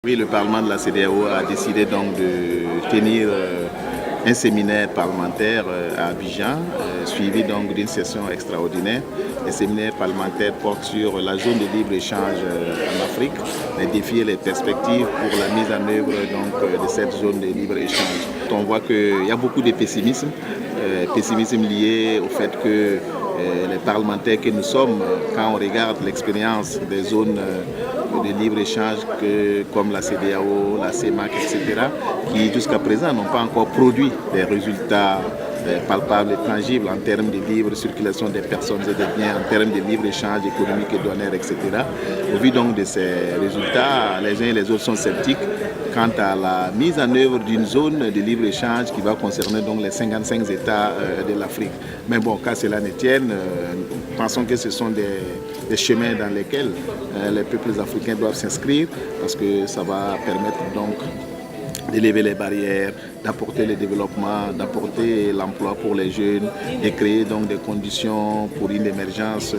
Oui, le Parlement de la CEDEAO a décidé donc de tenir un séminaire parlementaire à Abidjan, suivi donc d'une session extraordinaire. Le séminaire parlementaire porte sur la zone de libre-échange en Afrique, les défis et les perspectives pour la mise en œuvre donc, de cette zone de libre-échange. On voit qu'il y a beaucoup de pessimisme lié au fait que les parlementaires que nous sommes, quand on regarde l'expérience des zones de libre-échange comme la CEDEAO, la CEMAC, etc., qui jusqu'à présent n'ont pas encore produit des résultats palpables et tangibles en termes de libre circulation des personnes et des biens, en termes de libre-échange économique et douanière, etc. Au vu donc de ces résultats, les uns et les autres sont sceptiques quant à la mise en œuvre d'une zone de libre-échange qui va concerner donc les 55 États de l'Afrique. Mais bon, qu'à cela ne tienne, pensons que ce sont des chemins dans lesquels les peuples africains doivent s'inscrire parce que ça va permettre donc d'élever les barrières, d'apporter le développement, d'apporter l'emploi pour les jeunes et créer donc des conditions pour une émergence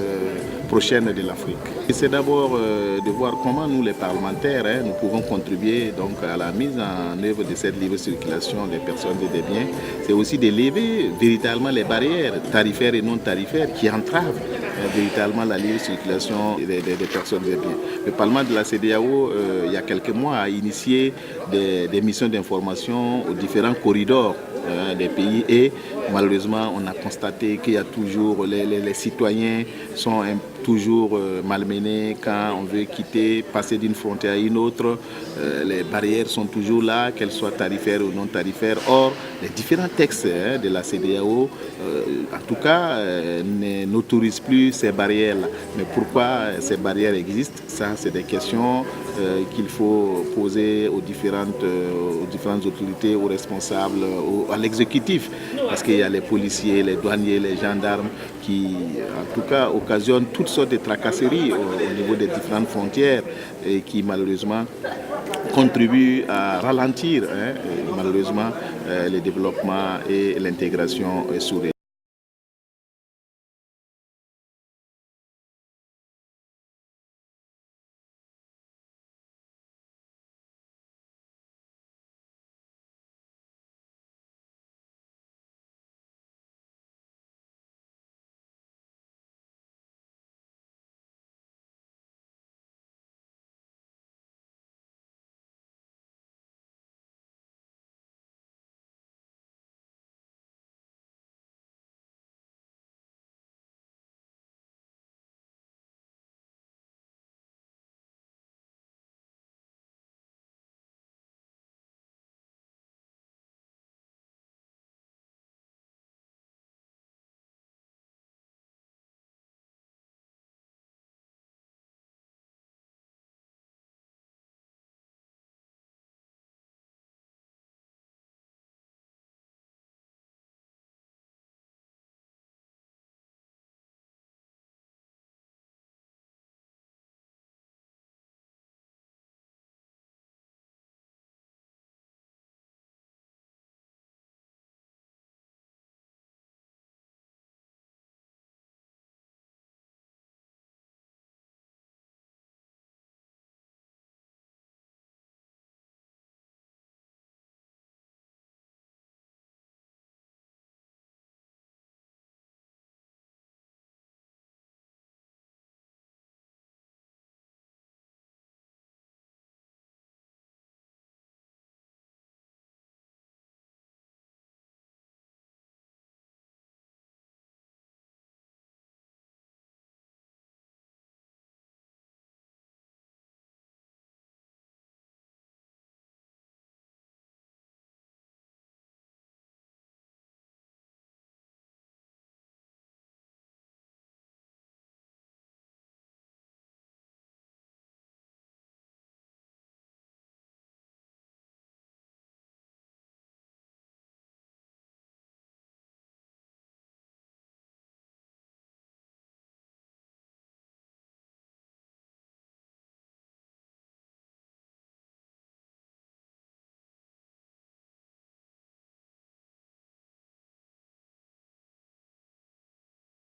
prochaine de l'Afrique. C'est d'abord de voir comment nous les parlementaires, nous pouvons contribuer donc à la mise en œuvre de cette libre circulation des personnes et des biens. C'est aussi d'élever véritablement les barrières tarifaires et non tarifaires qui entravent véritablement la libre circulation des personnes et des biens. Le Parlement de la CEDEAO, il y a quelques mois, a initié des missions d'information aux différents corridors des pays et malheureusement on a constaté qu'il y a toujours les citoyens sont toujours malmenés quand on veut quitter, passer d'une frontière à une autre. Les barrières sont toujours là, qu'elles soient tarifaires ou non tarifaires. Or, les différents textes de la CEDEAO, en tout cas, n'autorisent plus ces barrières-là. Mais pourquoi ces barrières existent? Ça, c'est des questions qu'il faut poser aux différentes autorités, aux responsables, à l'exécutif. Parce qu'il y a les policiers, les douaniers, les gendarmes qui, en tout cas, occasionnent toutes sortes de tracasseries au niveau des différentes frontières et qui, malheureusement, contribuent à ralentir malheureusement le développement et l'intégration sous